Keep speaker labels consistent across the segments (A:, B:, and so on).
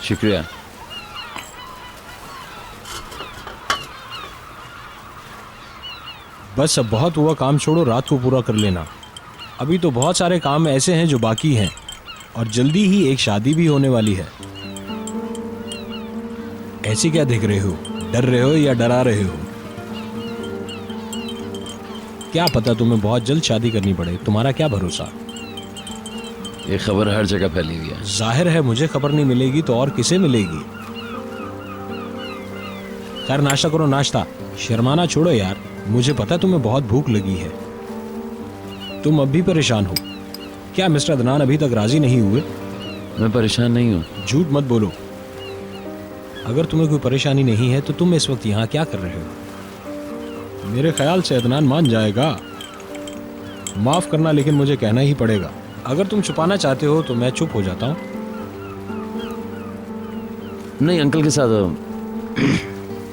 A: शुक्रिया।
B: बस अब बहुत हुआ, काम छोड़ो, रात को पूरा कर लेना। अभी तो बहुत सारे काम ऐसे हैं जो बाकी हैं और जल्दी ही एक शादी भी होने वाली है। ऐसी क्या देख रहे हो? डर रहे हो या डरा रहे हो? क्या पता तुम्हें बहुत जल्द शादी करनी पड़े, तुम्हारा क्या भरोसा।
A: ये खबर हर जगह फैली हुई है।
B: जाहिर है मुझे खबर नहीं मिलेगी तो और किसे मिलेगी। खैर नाश्ता करो, नाश्ता। शर्माना छोड़ो यार, मुझे पता तुम्हें बहुत भूख लगी है। तुम अब भी परेशान हो क्या? मिस्टर अदनान अभी तक राजी नहीं हुए?
A: मैं परेशान नहीं हूँ।
B: झूठ मत बोलो। अगर तुम्हें कोई परेशानी नहीं है तो तुम इस वक्त यहाँ क्या कर रहे हो? मेरे ख्याल से अदनान मान जाएगा। माफ करना लेकिन मुझे कहना ही पड़ेगा। अगर तुम छुपाना चाहते हो तो मैं चुप हो जाता हूँ।
A: नहीं, अंकल के साथ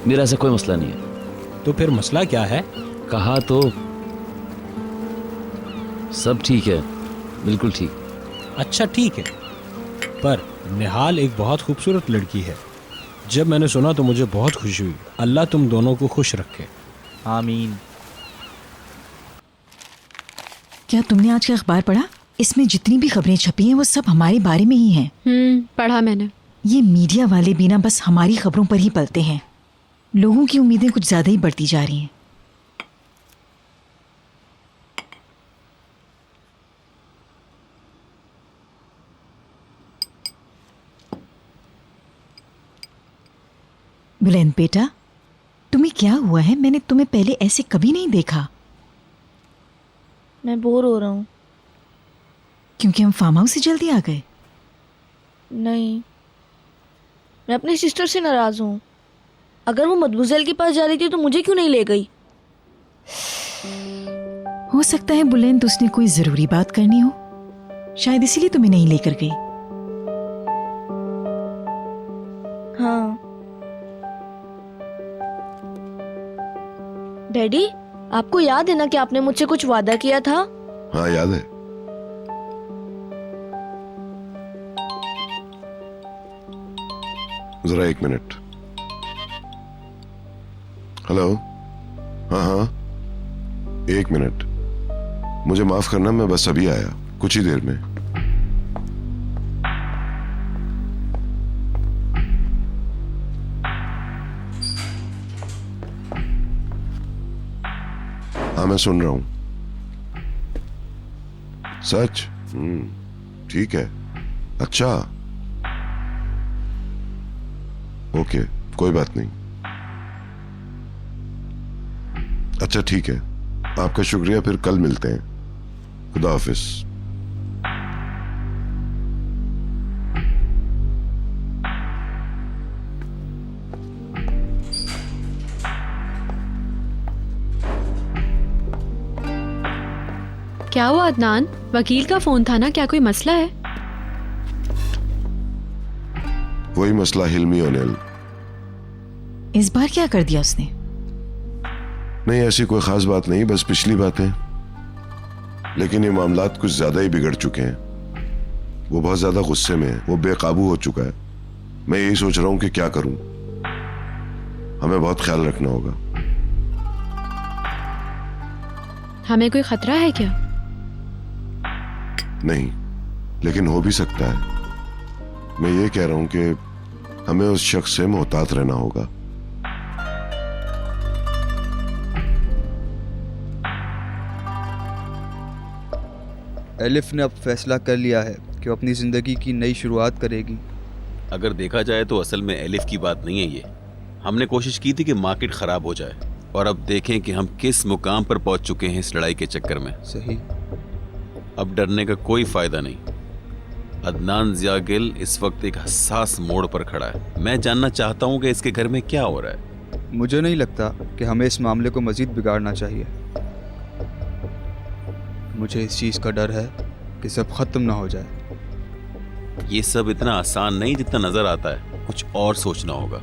A: मेरा ऐसा कोई मसला नहीं है।
B: तो फिर मसला क्या है?
A: कहा तो सब ठीक है, बिल्कुल ठीक।
B: अच्छा ठीक है, पर निहाल एक बहुत खूबसूरत लड़की है। जब मैंने सुना तो मुझे बहुत खुशी हुई। अल्लाह तुम दोनों को खुश रखे।
C: आमीन।
D: क्या तुमने आज का अखबार पढ़ा? इसमें जितनी भी खबरें छपी हैं वो सब हमारे बारे में ही हैं।
E: पढ़ा मैंने।
D: ये मीडिया वाले भी ना बस हमारी खबरों पर ही पलते हैं। लोगों की उम्मीदें कुछ ज्यादा ही बढ़ती जा रही हैं। बुलंद बेटा, तुम्हें क्या हुआ है? मैंने तुम्हें पहले ऐसे कभी नहीं देखा।
F: मैं बोर हो रहा हूँ।
D: क्योंकि हम फार्म हाउस से जल्दी आ गए?
F: नहीं, मैं अपनी सिस्टर से नाराज हूँ। अगर वो मदबूजैल के पास जा रही थी तो मुझे क्यों नहीं ले गई?
D: हो सकता है बुलंद उसने कोई जरूरी बात करनी हो, शायद इसीलिए तुम्हें नहीं लेकर गई।
F: हाँ डैडी, आपको याद है ना कि आपने मुझसे कुछ वादा किया था?
G: हाँ याद है। जरा एक मिनट। हेलो। हाँ हाँ, एक मिनट। मुझे माफ करना, मैं बस अभी आया, कुछ ही देर में। हाँ मैं सुन रहा हूं। सच? ठीक है। अच्छा, ओके, कोई बात नहीं। अच्छा ठीक है, आपका शुक्रिया। फिर कल मिलते हैं। खुदा हाफिज।
E: क्या हुआ अदनान? वकील का फोन था ना, क्या कोई मसला है?
G: वही मसला हिल्मी ओनेल।
D: इस बार क्या कर दिया उसने?
G: नहीं, ऐसी कोई खास बात नहीं, बस पिछली बातें। लेकिन ये मामलात कुछ ज्यादा ही बिगड़ चुके हैं। वो बहुत ज्यादा गुस्से में है, वो बेकाबू हो चुका है। मैं यही सोच रहा हूं कि क्या करूं। हमें बहुत ख्याल रखना होगा।
E: हमें कोई खतरा है क्या?
G: नहीं, लेकिन हो भी सकता है। मैं ये कह रहा हूं कि हमें उस शख्स से मोहतात रहना होगा।
C: एलिफ ने अब फैसला कर लिया है कि वो अपनी ज़िंदगी की नई शुरुआत करेगी।
H: अगर देखा जाए तो असल में एलिफ की बात नहीं है ये। हमने कोशिश की थी कि मार्केट ख़राब हो जाए, और अब देखें कि हम किस मुकाम पर पहुंच चुके हैं इस लड़ाई के चक्कर में।
C: सही।
H: अब डरने का कोई फ़ायदा नहीं। अदनान ज़िया गिल इस वक्त एक हसास मोड़ पर खड़ा है। मैं जानना चाहता हूं कि इसके घर में क्या हो रहा है।
C: मुझे नहीं लगता कि हमें इस मामले को मज़ीद बिगाड़ना चाहिए। मुझे इस चीज़ का डर है कि सब ख़त्म ना हो जाए।
H: ये सब इतना आसान नहीं जितना नज़र आता है। कुछ और सोचना होगा।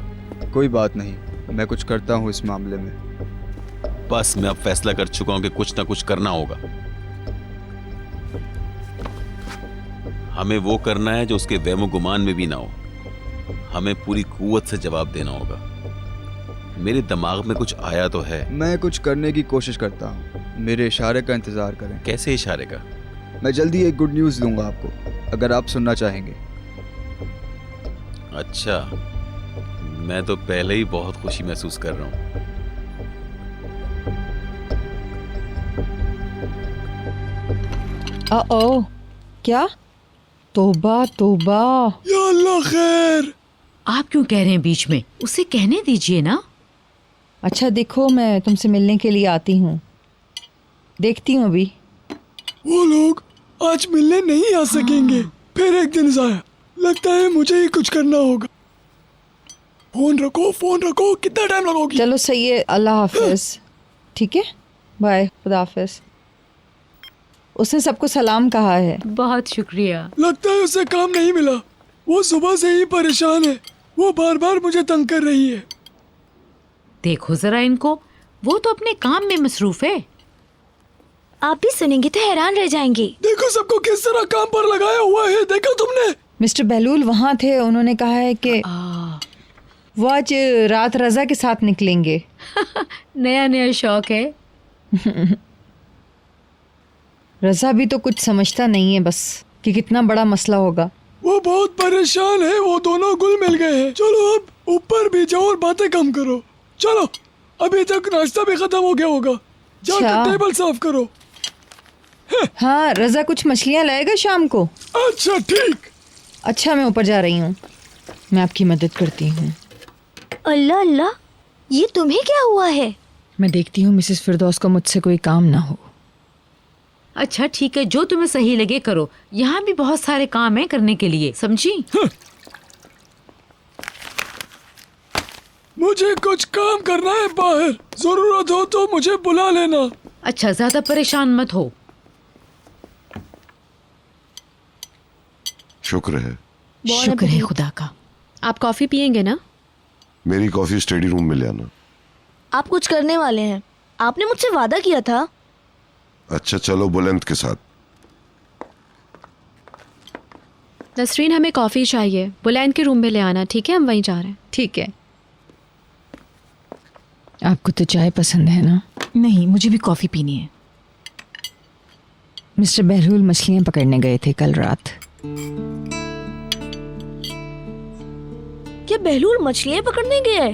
C: कोई बात नहीं, मैं कुछ करता हूँ इस मामले में।
H: बस मैं अब फैसला कर चुका हूं कि कुछ ना कुछ करना होगा। हमें वो करना है जो उसके वहमो गुमान में भी ना हो। हमें पूरी कुव्वत से जवाब देना होगा। मेरे दिमाग में कुछ आया तो है।
C: मैं कुछ करने की कोशिश करता हूँ, मेरे इशारे का इंतज़ार करें।
H: कैसे इशारे का?
C: मैं जल्दी एक गुड न्यूज़ दूंगा आपको, अगर आप सुनना चाहेंगे।
H: अच्छा, मैं तो पहले ही बहुत खुशी महसूस कर रहा हूँ।
I: ओ क्या? तौबा तौबा।
J: या अल्लाह खैर।
D: आप क्यों कह रहे हैं बीच में? उसे कहने दीजिए ना।
I: अच्छा देखो, मैं तुमसे मिलने के लिए आती हूँ, देखती हूँ अभी।
J: वो लोग आज मिलने नहीं आ सकेंगे। फिर एक दिन जाया, लगता है मुझे ही कुछ करना होगा। फोन रखो, कितना टाइम लगोगी?
I: चलो सही है, अल्लाह हाफिज। ठीक है, बाय, खुदा हाफिज। उसने सबको सलाम कहा है।
D: बहुत शुक्रिया।
J: लगता है उसे काम नहीं मिला। वो सुबह से ही परेशान है, वो बार बार मुझे तंग कर रही है।
D: देखो जरा इनको, वो तो अपने काम में मसरूफ है।
F: आप भी सुनेंगे तो हैरान रह जाएंगे।
J: देखो सबको किस तरह काम पर लगाया हुआ है, देखा तुमने?
I: मिस्टर बहलूल वहाँ थे, उन्होंने कहा है कि वो आज रात रजा के साथ निकलेंगे।
D: नया नया शौक है।
I: रजा भी तो कुछ समझता नहीं है बस कि कितना बड़ा मसला होगा।
J: वो बहुत परेशान है, वो दोनों गुल मिल गए हैं। चलो अब ऊपर भी जाओ और बातें कम करो। चलो, अभी तक नाश्ता भी खत्म हो गया होगा, जाकर
I: अच्छा।
J: टेबल साफ करो।
I: हाँ, रजा कुछ मछलियाँ लाएगा शाम को।
J: अच्छा ठीक।
I: अच्छा, मैं ऊपर जा रही हूँ, मैं आपकी मदद करती हूँ।
F: अल्लाह अल्लाह, ये तुम्हें क्या हुआ है?
I: मैं देखती हूँ मिसेस फिरदौस को मुझसे कोई काम ना हो।
D: अच्छा ठीक है, जो तुम्हें सही लगे करो। यहाँ भी बहुत सारे काम है करने के लिए, समझी?
J: मुझे कुछ काम करना है बाहर, जरूरत हो तो मुझे बुला लेना।
D: अच्छा, ज्यादा परेशान मत हो।
G: शुक्र है।
D: शुक्र है खुदा का।
E: आप कॉफी पियेंगे ना?
G: मेरी कॉफी स्टडी रूम में ले आना।
F: आप कुछ करने वाले हैं, आपने मुझसे वादा किया था।
G: अच्छा चलो, बुलंद के साथ।
E: नसरीन, हमें कॉफी चाहिए, बुलैंद के रूम में ले आना, ठीक है? हम वहीं जा रहे हैं।
I: ठीक है। आपको तो चाय पसंद है ना?
D: नहीं, मुझे भी कॉफी पीनी है।
I: मिस्टर बहलूल मछलियाँ पकड़ने गए थे कल रात।
F: क्या बहलूल मछलियाँ पकड़ने गया है?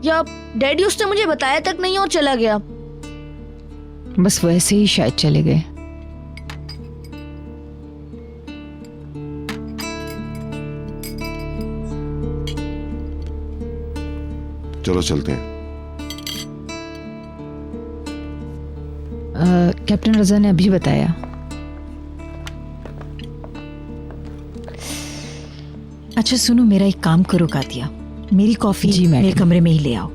F: या डैडी उसने मुझे बताया तक नहीं और चला गया?
I: बस वैसे ही शायद चले गए।
G: चलो चलते हैं।
I: कैप्टन रजा ने अभी बताया।
D: अच्छा सुनो, मेरा एक काम करो कातिया, मेरी कॉफी
I: जी, मैडम।
D: मेरे कमरे में ही ले आओ।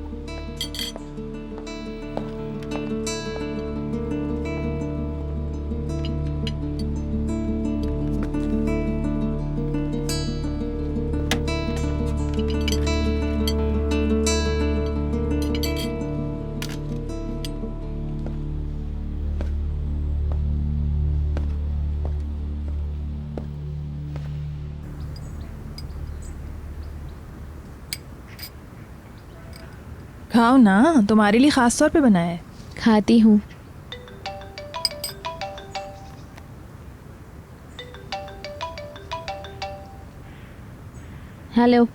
K: खाओ ना, तुम्हारे लिए खास तौर पे बनाया है।
E: खाती हूँ। हेलो,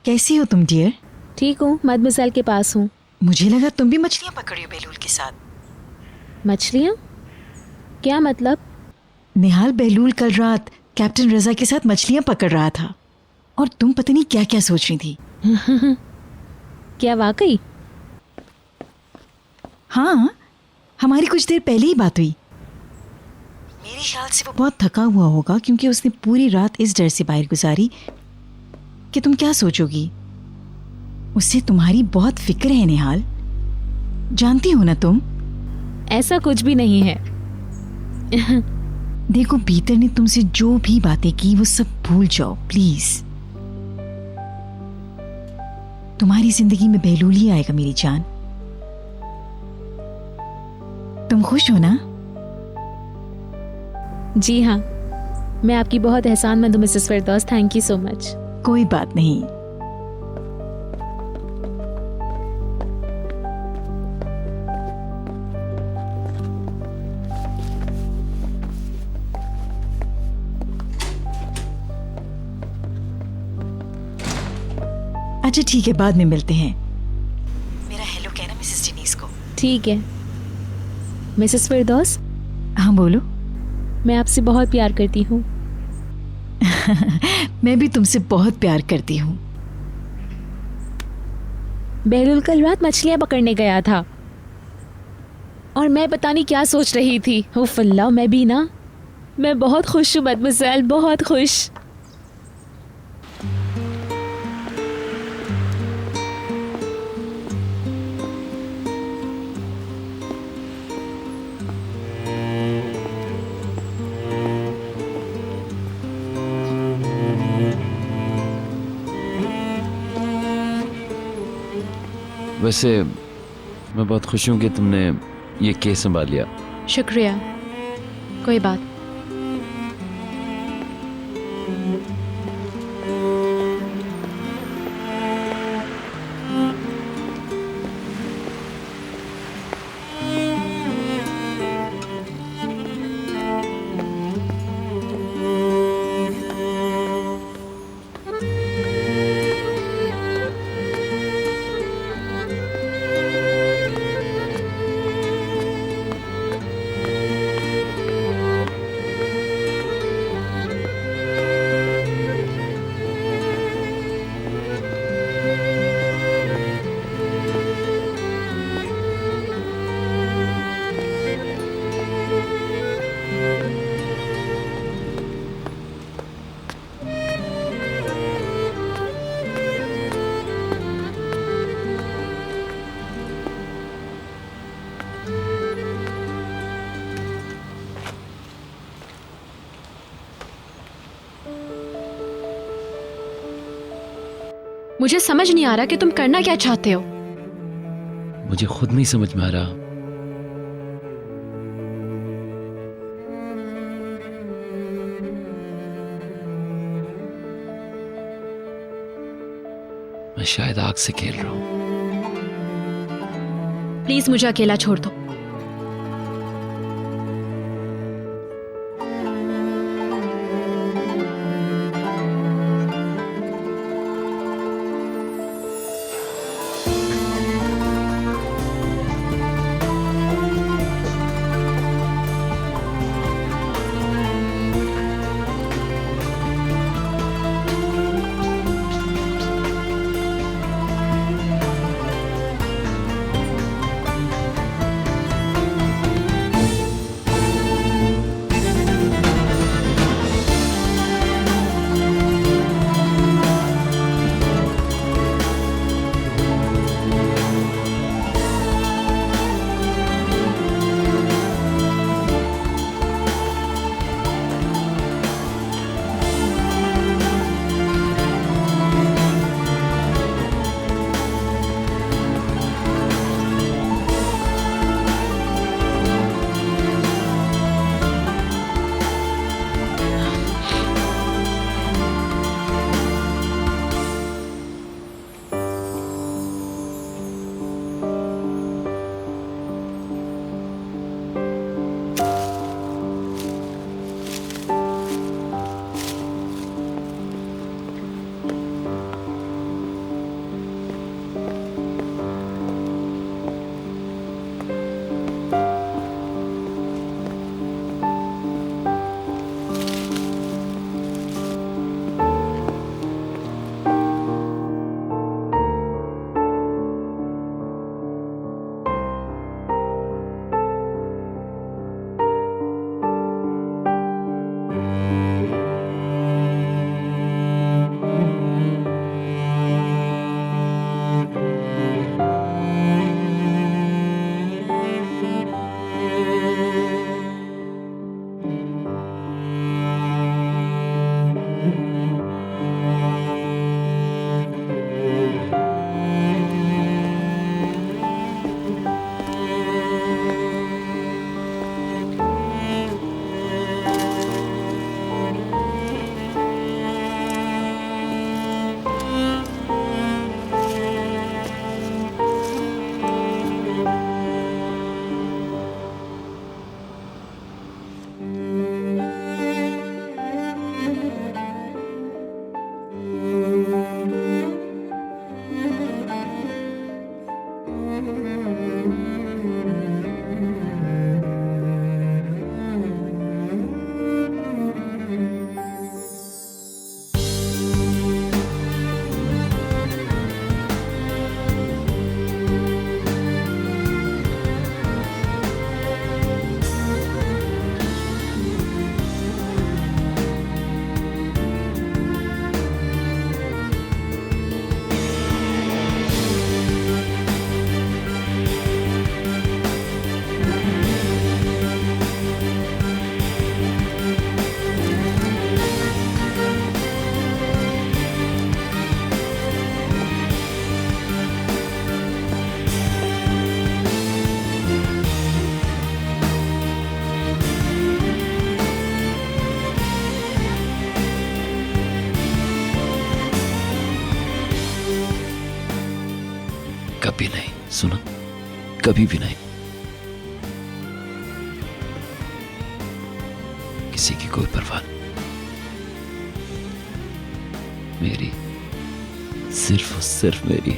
D: कैसी हो तुम डियर?
E: ठीक हूँ, मदमसल के पास हूँ।
D: मुझे लगा तुम भी मछलियाँ पकड़ी हो बहलूल के साथ।
E: मछलियाँ? क्या मतलब?
D: निहाल बहलूल कल रात कैप्टन रजा के साथ मछलियाँ पकड़ रहा था और तुम पता नहीं क्या क्या सोच रही थी।
E: क्या वाकई?
D: हाँ, हमारी कुछ देर पहले ही बात हुई। मेरे ख्याल से वो बहुत थका हुआ होगा क्योंकि उसने पूरी रात इस डर से बाहर गुजारी कि तुम क्या सोचोगी। उससे तुम्हारी बहुत फिक्र है निहाल, जानती हो ना तुम?
E: ऐसा कुछ भी नहीं है।
D: देखो, पीटर ने तुमसे जो भी बातें की वो सब भूल जाओ प्लीज। तुम्हारी जिंदगी में बहलूल ही आएगा मेरी जान। तुम खुश हो ना?
E: जी हाँ, मैं आपकी बहुत एहसानमंद हूँ Mrs Firdaus, thank you so much.
D: कोई बात नहीं। अच्छा ठीक है, बाद में मिलते हैं। मेरा हेलो कहना मिसेस डेनीस को।
E: ठीक है मिसेस फिरदौस,
D: हाँ बोलो।
E: मैं आपसे बहुत प्यार करती हूँ।
D: मैं भी तुमसे बहुत प्यार करती हूँ।
E: बहलुल कल रात मछलियाँ पकड़ने गया था और मैं पता नहीं क्या सोच रही थी। उफ अल्लाह, मैं भी ना, मैं बहुत खुश हूँ मदमुज़ेल, बहुत खुश।
A: वैसे मैं बहुत खुश हूँ कि तुमने ये केस संभाल लिया।
E: शुक्रिया, कोई बात। मुझे समझ नहीं आ रहा कि तुम करना क्या चाहते हो।
A: मुझे खुद नहीं समझ में आ रहा। मैं शायद आग से खेल रहा हूं।
E: प्लीज मुझे अकेला छोड़ दो।
A: कभी नहीं, सुना, कभी भी नहीं। किसी की कोई परवाह नहीं, मेरी, सिर्फ और सिर्फ मेरी।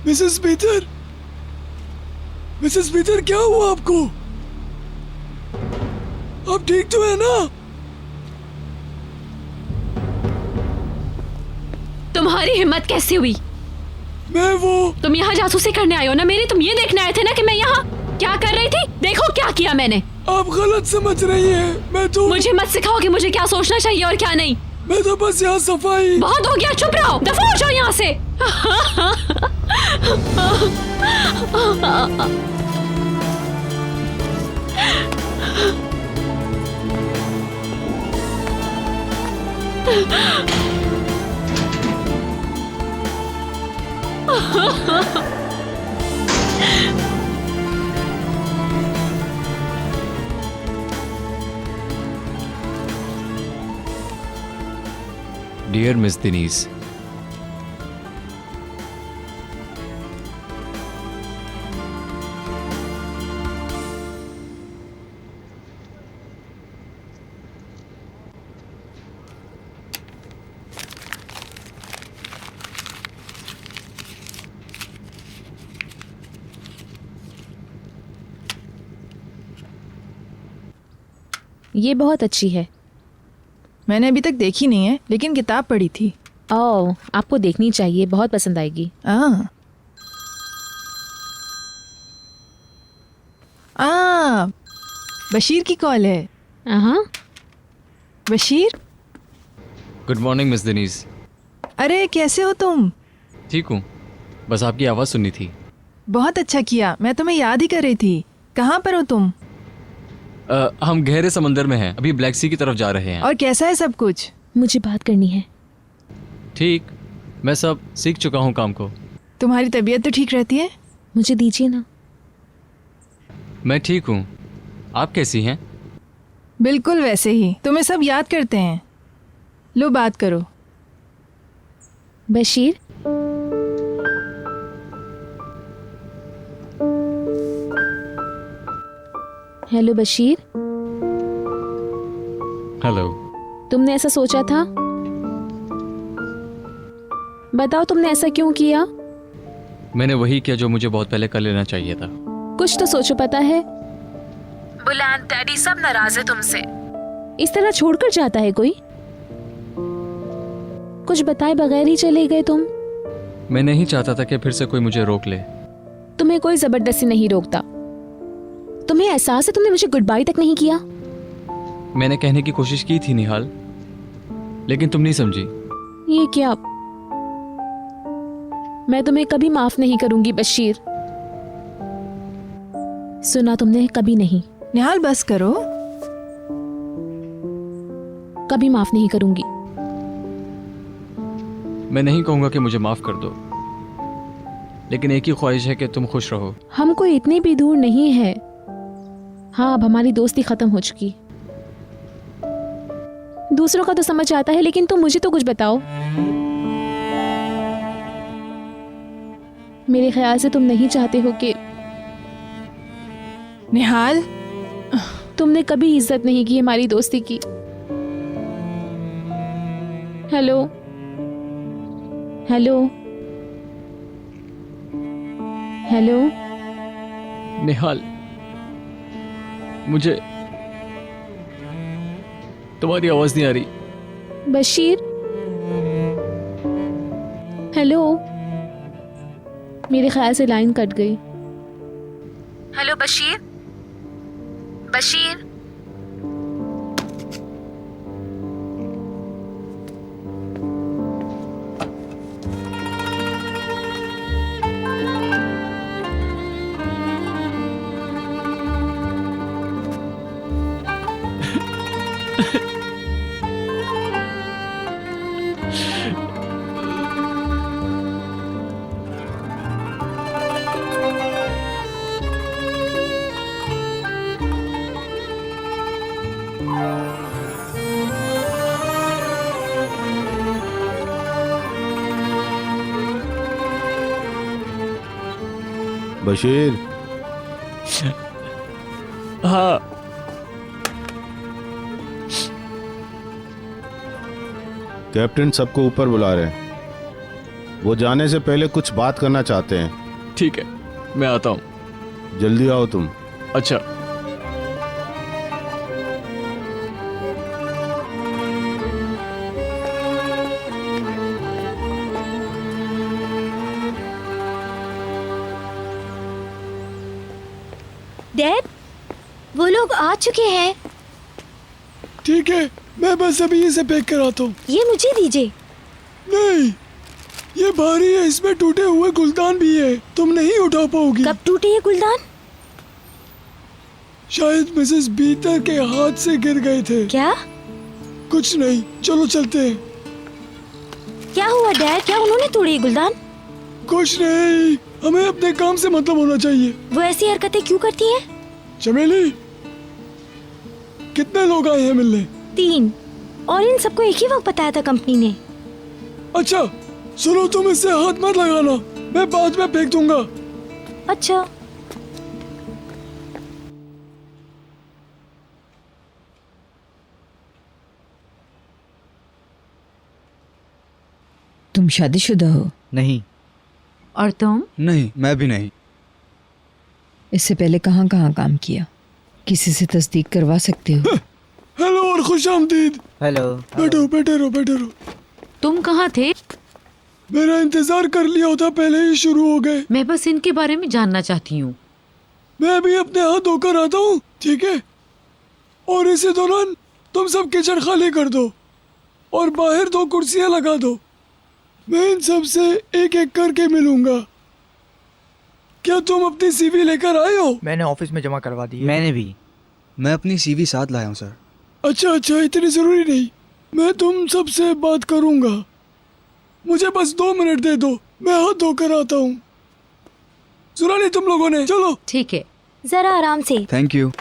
J: मिसेस पीटर, मिसेस पीटर, क्या हुआ आपको? आप ठीक तो है ना?
E: तुम्हारी हिम्मत कैसे हुई? तुम यहाँ जासूसी करने आए हो ना मेरी? तुम ये देखने आए थे ना कि मैं यहाँ क्या कर रही थी? देखो क्या किया मैंने।
J: आप गलत समझ रही हैं। मैं तो
E: मुझे मत सिखाओ कि मुझे क्या सोचना चाहिए और क्या नहीं।
J: मैं तो बस यहाँ सफाई।
E: बहुत हो गया, चुप रहो, दफा हो जाओ यहाँ से।
B: डियर मिस दिनीज,
E: ये बहुत अच्छी है।
K: मैंने अभी तक देखी नहीं है, लेकिन किताब पढ़ी थी।
E: ओह, आपको देखनी चाहिए, बहुत पसंद आएगी।
K: बशीर की कॉल है। Bashir,
L: good morning miss Diniz.
K: अरे कैसे हो तुम?
L: ठीक हूँ, बस आपकी आवाज़ सुननी थी।
K: बहुत अच्छा किया, मैं तुम्हें याद ही कर रही थी। कहाँ पर हो तुम?
L: हम गहरे समंदर में हैं, अभी ब्लैक सी की तरफ जा रहे हैं।
K: और कैसा है सब कुछ?
E: मुझे बात करनी है।
L: ठीक, मैं सब सीख चुका हूँ काम को।
K: तुम्हारी तबीयत तो ठीक रहती है?
E: मुझे दीजिए ना।
L: मैं ठीक हूँ, आप कैसी हैं?
K: बिल्कुल वैसे ही, तुम्हें सब याद करते हैं। लो बात करो।
E: बशीर, हेलो बशीर।
L: हेलो।
E: तुमने ऐसा सोचा था? बताओ तुमने ऐसा क्यों किया?
L: मैंने वही किया जो मुझे बहुत पहले कर लेना चाहिए था।
E: कुछ तो सोचो, पता है
K: बुलान, डैडी सब नाराज है तुमसे।
E: इस तरह छोड़कर जाता है कोई? कुछ बताए बगैर ही चले गए तुम।
L: मैं नहीं चाहता था कि फिर से कोई मुझे रोक ले।
E: तुम्हें कोई जबरदस्ती नहीं रोकता। तुम्हें एहसास है तुमने मुझे गुड बाय तक नहीं किया।
L: मैंने कहने की कोशिश की थी निहाल, लेकिन तुम नहीं समझी।
E: ये क्या? मैं तुम्हें कभी माफ नहीं करूंगी बशीर। सुना तुमने, कभी नहीं।
K: निहाल बस करो।
E: कभी माफ नहीं करूंगी।
L: मैं नहीं कहूंगा कि मुझे माफ कर दो, लेकिन एक ही ख्वाहिश है कि तुम खुश रहो।
E: हम कोई इतने भी दूर नहीं है। हाँ, अब हमारी दोस्ती खत्म हो चुकी। दूसरों का तो समझ आता है, लेकिन तुम मुझे तो कुछ बताओ। मेरे ख्याल से तुम नहीं चाहते हो कि
K: निहाल,
E: तुमने कभी इज्जत नहीं की हमारी दोस्ती की। हेलो हेलो हेलो
L: निहाल, मुझे तुम्हारी आवाज नहीं आ रही।
E: बशीर, हेलो। मेरे ख्याल से लाइन कट गई। हेलो बशीर, बशीर।
M: बशीर।
L: हाँ,
M: कैप्टन सबको ऊपर बुला रहे हैं। वो जाने से पहले कुछ बात करना चाहते हैं।
L: ठीक है, मैं आता हूँ।
M: जल्दी आओ तुम।
L: अच्छा।
F: डैड, वो लोग आ चुके हैं।
J: ठीक है, मैं बस अभी इसे पैक कराता हूँ।
F: ये मुझे दीजिए।
J: नहीं, ये भारी है, इसमें टूटे हुए गुलदान भी है, तुम नहीं उठा पाओगी।
F: कब टूटे ये गुलदान?
J: शायद मिसेस बीतर के हाथ से गिर गए थे।
F: क्या?
J: कुछ नहीं, चलो चलते हैं।
F: क्या हुआ डैड? क्या उन्होंने तोड़े ये गुलदान?
J: कुछ नहीं, हमें अपने काम से मतलब होना चाहिए।
F: वो ऐसी हरकतें क्यों करती हैं?
J: चमेली, कितने लोग आए हैं मिलने?
F: 3, और इन सबको एक ही वक्त बताया था कंपनी ने।
J: अच्छा सुनो, तुम इससे हाथ मत लगाना, मैं बाद में फेंक दूंगा।
F: अच्छा।
I: तुम शादीशुदा हो?
C: नहीं।
I: और तुम?
C: नहीं, मैं भी नहीं।
I: इससे पहले कहाँ कहाँ काम किया? किसी से तस्दीक करवा सकते हो?
J: हेलो और खुश आमदीद।
N: हेलो।
J: बैठो, बैठे रहो, बैठे रहो।
K: तुम कहाँ थे?
J: मेरा इंतजार कर लिया होता, पहले ही शुरू हो गए।
K: मैं बस इनके बारे में जानना चाहती हूँ।
J: मैं अभी अपने हाथ धोकर आता हूँ, ठीक है? और इसी दौरान तुम सब किचन खाली कर दो और बाहर 2 कुर्सियाँ लगा दो। मैं इन सब से एक एक करके मिलूंगा। क्या तुम अपनी सीवी लेकर आए हो?
N: मैंने ऑफिस में जमा करवा दी है।
C: मैंने भी। मैं अपनी सीवी साथ लाया हूँ सर।
J: अच्छा अच्छा, इतनी जरूरी नहीं। मैं तुम सबसे बात करूंगा, मुझे बस 2 मिनट दे दो, मैं हाथ धोकर आता हूँ। सुना नहीं तुम लोगों ने? चलो।
K: ठीक है,
F: जरा आराम से।
C: Thank you.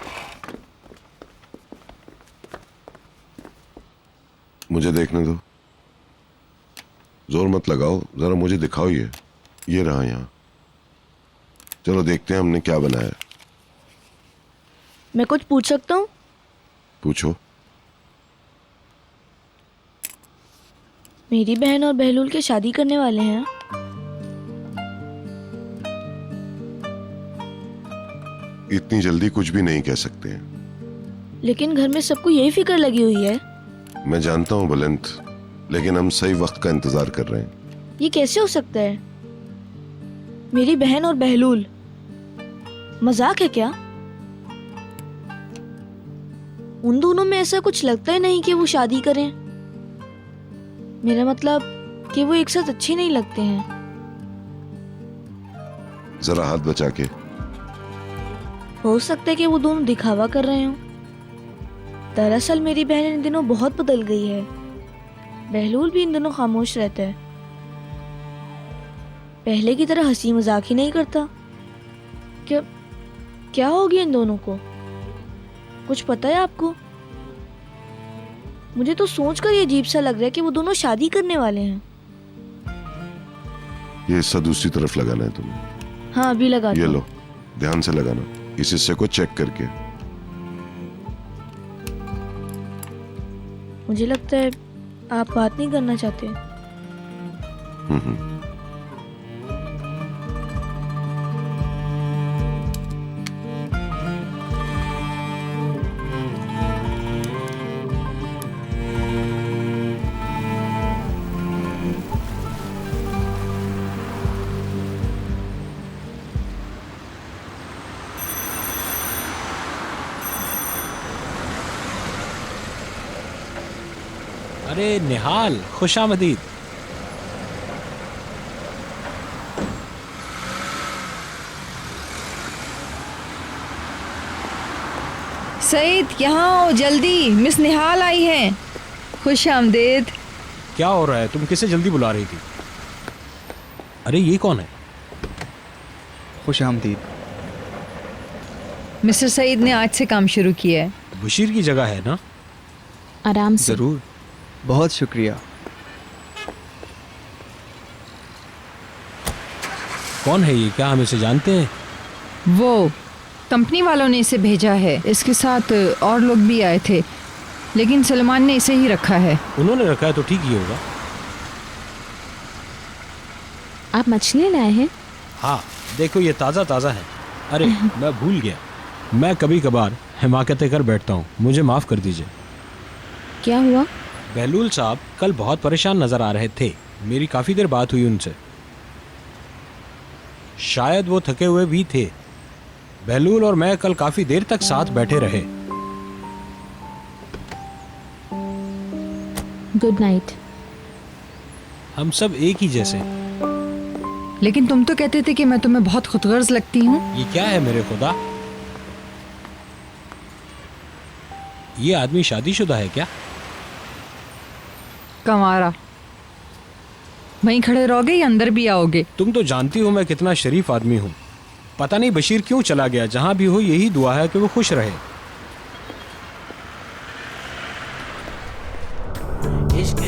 G: मुझे देखने दो, जोर मत लगाओ, जरा मुझे दिखाओ। ये रहा यहाँ। चलो देखते हैं हमने क्या बनाया।
F: मैं कुछ पूछ सकता हूँ?
G: पूछो।
F: मेरी बहन और बहलूल के शादी करने वाले हैं।
G: इतनी जल्दी कुछ भी नहीं कह सकते हैं।
F: लेकिन घर में सबको यही फिक्र लगी हुई है।
G: मैं जानता हूँ बुलंद, लेकिन हम सही वक्त का इंतजार कर रहे हैं।
F: ये कैसे हो सकता है? मेरी बहन और बहलूल, मजाक है क्या? उन दोनों में ऐसा कुछ लगता ही नहीं कि वो शादी करें। मेरा मतलब कि वो एक साथ अच्छे नहीं लगते हैं।
G: जरा हाथ बचा के।
F: हो सकता है कि वो दोनों दिखावा कर रहे हो। दरअसल मेरी बहन इन दिनों बहुत बदल गई है। बहलूल भी इन दिनों खामोश रहता है, पहले की तरह हंसी मजाक ही नहीं करता। क्या हो गया इन दोनों को? कुछ पता है आपको? मुझे तो सोचकर ये अजीब सा लग रहा है कि वो दोनों शादी करने वाले हैं।
G: ये हिस्सा दूसरी तरफ लगाना है तुम्हें।
F: हाँ, अभी लगा
G: ये
F: दो।
G: लो, ध्यान से लगाना, इस हिस्से को चेक करके।
F: मुझे लगता है आप बात नहीं करना चाहते।
B: अरे निहाल, खुशामदीद।
I: सईद, यहाँ आओ जल्दी, मिस निहाल आई हैं। खुश आमदीद।
B: क्या हो रहा है? तुम किसे जल्दी बुला रही थी? अरे ये कौन है?
C: खुश आमदीद।
I: मिस्टर सईद ने आज से काम शुरू किया है।
B: बशीर की जगह है ना?
E: आराम से।
C: जरूर, बहुत शुक्रिया।
B: कौन है ये? क्या हम इसे जानते हैं?
I: वो कंपनी वालों ने इसे भेजा है। इसके साथ और लोग भी आए थे, लेकिन सलमान ने इसे ही रखा है।
B: उन्होंने रखा है तो ठीक ही होगा।
E: आप मछली लाए हैं?
B: हाँ, देखो ये ताज़ा ताज़ा है। अरे मैं भूल गया, मैं कभी कभार हिमाकतें कर बैठता हूँ, मुझे माफ़ कर दीजिए।
E: क्या हुआ?
B: बहलूल साहब कल बहुत परेशान नज़र आ रहे थे। मेरी काफ़ी देर बात हुई उनसे। शायद वो थके हुए भी थे। बहलूल और मैं कल काफ़ी देर तक साथ बैठे रहे।
E: Good night.
B: हम सब एक ही जैसे।
I: लेकिन तुम तो कहते थे कि मैं तुम्हें बहुत खुदगर्ज लगती हूँ।
B: ये क्या है मेरे खुदा? ये आदमी शादीशुदा है क्या?
I: कमारा। वहीं खड़े रहोगे या अंदर भी आओगे?
B: तुम तो जानती हो मैं कितना शरीफ आदमी हूँ। पता नहीं बशीर क्यों चला गया। जहां भी हो यही दुआ है कि वो खुश रहे।
N: इश्क